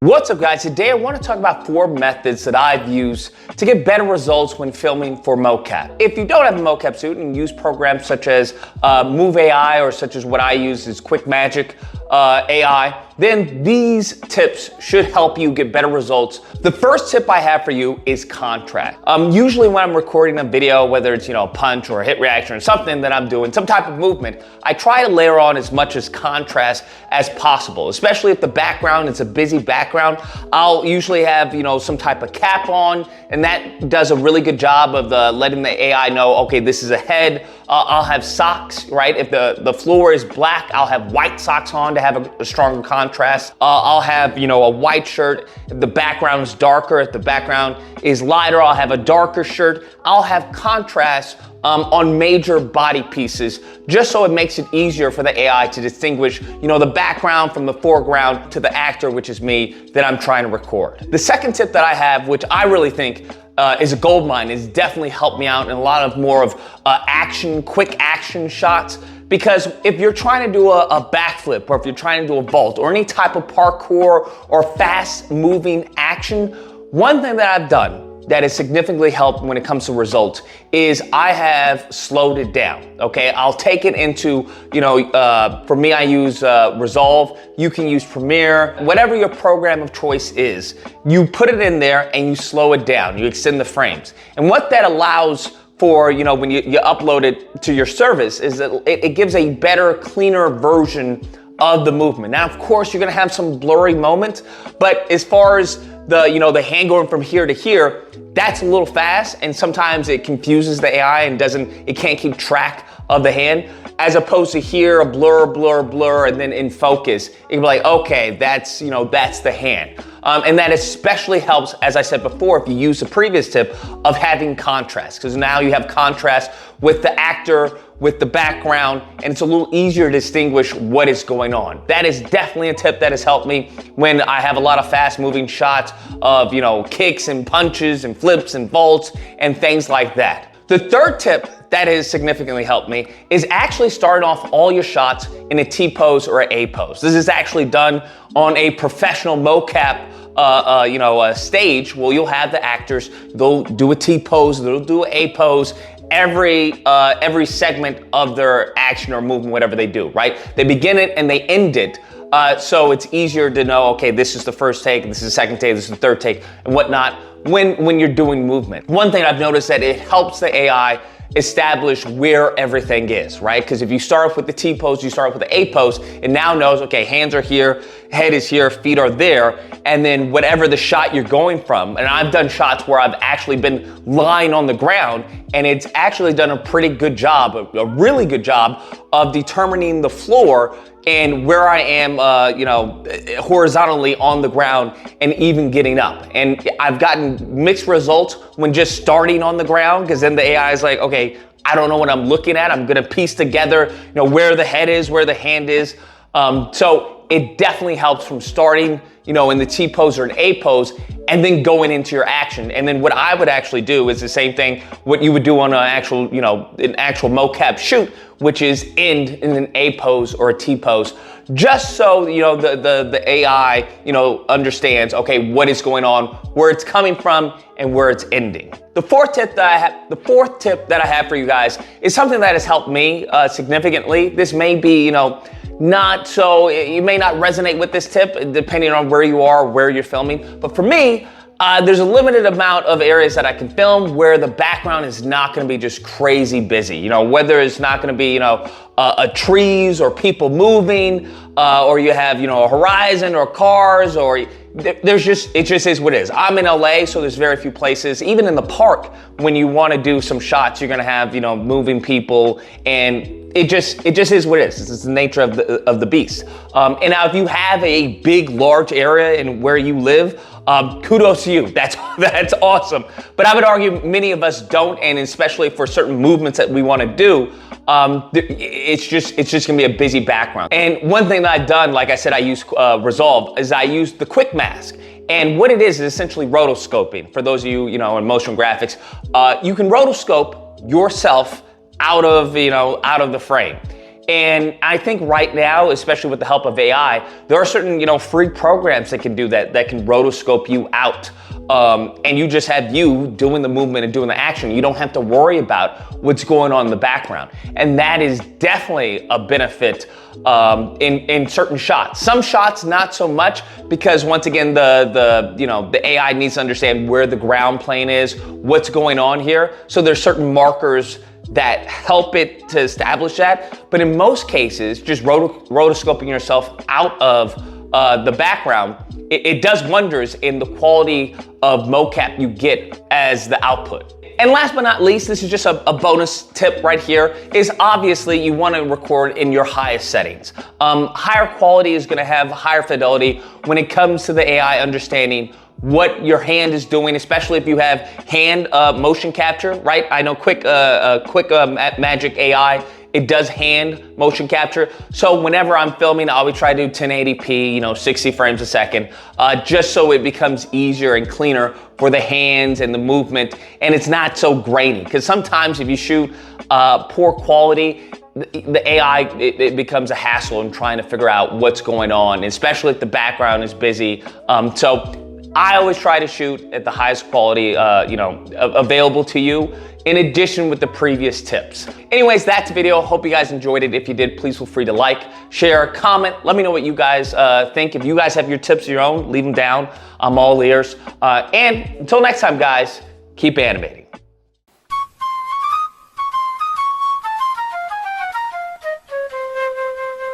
What's up, guys? Today I want to talk about 4 methods that I've used to get better results when filming for mocap. If you don't have a mocap suit and use programs such as Move AI or such as what I use is Quick Magic AI, then these tips should help you get better results. The first tip I have for you is contrast. Usually when I'm recording a video, whether it's a punch or a hit reaction or something that I'm doing, some type of movement, I try to layer on as much as contrast as possible, especially if the background is a busy background. I'll usually have some type of cap on, and that does a really good job of letting the AI know, okay, this is a head. I'll have socks, right? If the floor is black, I'll have white socks on to have a stronger contrast. I'll have a white shirt. If the background is darker, if the background is lighter, I'll have a darker shirt. I'll have contrast on major body pieces, just so it makes it easier for the AI to distinguish, the background from the foreground to the actor, which is me, that I'm trying to record. The second tip that I have, which I really think is a gold mine, is definitely helped me out in a lot of more of quick action shots. Because if you're trying to do a backflip, or if you're trying to do a vault, or any type of parkour or fast moving action, one thing that I've done that has significantly helped when it comes to results is I have slowed it down, okay? I'll take it into, for me, I use Resolve. You can use Premiere, whatever your program of choice is. You put it in there and you slow it down. You extend the frames. And what that allows for, when you upload it to your service is that it gives a better, cleaner version of the movement. Now, of course, you're gonna have some blurry moments, but as far as the hand going from here to here, that's a little fast, and sometimes it confuses the AI and it can't keep track of the hand, as opposed to here, a blur, and then in focus, it can be like, okay, that's the hand. And that especially helps, as I said before, if you use the previous tip of having contrast, because now you have contrast with the actor, with the background, and it's a little easier to distinguish what is going on. That is definitely a tip that has helped me when I have a lot of fast moving shots of, kicks and punches and flips and vaults and things like that. The third tip that has significantly helped me is actually starting off all your shots in a T pose or a pose. This is actually done on a professional mocap stage. Well, you'll have the actors, they'll do a T pose, they'll do an A pose, every segment of their action or movement, whatever they do, right? They begin it and they end it. So it's easier to know, okay, this is the first take, this is the second take, this is the third take, and whatnot when you're doing movement. One thing I've noticed that it helps the AI establish where everything is, right? Because if you start off with the T pose, you start off with the A pose, it now knows, okay, hands are here, head is here, feet are there, and then whatever the shot you're going from, and I've done shots where I've actually been lying on the ground, and it's actually done a pretty good job, a really good job of determining the floor and where I am, horizontally on the ground and even getting up. And I've gotten mixed results when just starting on the ground, because then the AI is like, okay, I don't know what I'm looking at. I'm gonna piece together, where the head is, where the hand is. So it definitely helps from starting, in the T pose or an A pose, and then going into your action. And then what I would actually do is the same thing, what you would do on an actual mocap shoot, which is end in an A pose or a T pose, just so, the AI, understands, okay, what is going on, where it's coming from, and where it's ending. The fourth tip that I have for you guys is something that has helped me significantly. This may be, not so, you may not resonate with this tip depending on where you are, where you're filming. But for me, there's a limited amount of areas that I can film where the background is not gonna be just crazy busy. Whether it's not gonna be, trees or people moving, or you have, a horizon or cars, or it just is what it is. I'm in LA, so there's very few places. Even in the park, when you wanna do some shots, you're gonna have, moving people, and it just is what it is. It's the nature of the beast. And now if you have a big, large area in where you live, kudos to you. That's awesome. But I would argue many of us don't, and especially for certain movements that we want to do, it's just gonna be a busy background. And one thing that I've done, like I said, I use Resolve, is I use the quick mask. And what it is essentially rotoscoping. For those of you, in motion graphics, you can rotoscope yourself out of the frame. And I think right now, especially with the help of AI, there are certain, free programs that can do that can rotoscope you out. And you just have you doing the movement and doing the action. You don't have to worry about what's going on in the background. And that is definitely a benefit in certain shots. Some shots, not so much, because once again, the AI needs to understand where the ground plane is, what's going on here. So there's certain markers that help it to establish that. But in most cases, just rotoscoping yourself out of the background, it does wonders in the quality of mocap you get as the output. And last but not least, this is just a bonus tip right here, is obviously you want to record in your highest settings. Higher quality is going to have higher fidelity when it comes to the AI understanding what your hand is doing, especially if you have hand motion capture, right? I know Quick Magic AI, it does hand motion capture. So whenever I'm filming, I always try to do 1080p, 60 frames a second, just so it becomes easier and cleaner for the hands and the movement, and it's not so grainy. Because sometimes if you shoot poor quality, the AI, it becomes a hassle in trying to figure out what's going on, especially if the background is busy. So I always try to shoot at the highest quality, available to you, in addition with the previous tips. Anyways, that's the video. Hope you guys enjoyed it. If you did, please feel free to like, share, comment. Let me know what you guys think. If you guys have your tips of your own, leave them down. I'm all ears. And until next time, guys, keep animating.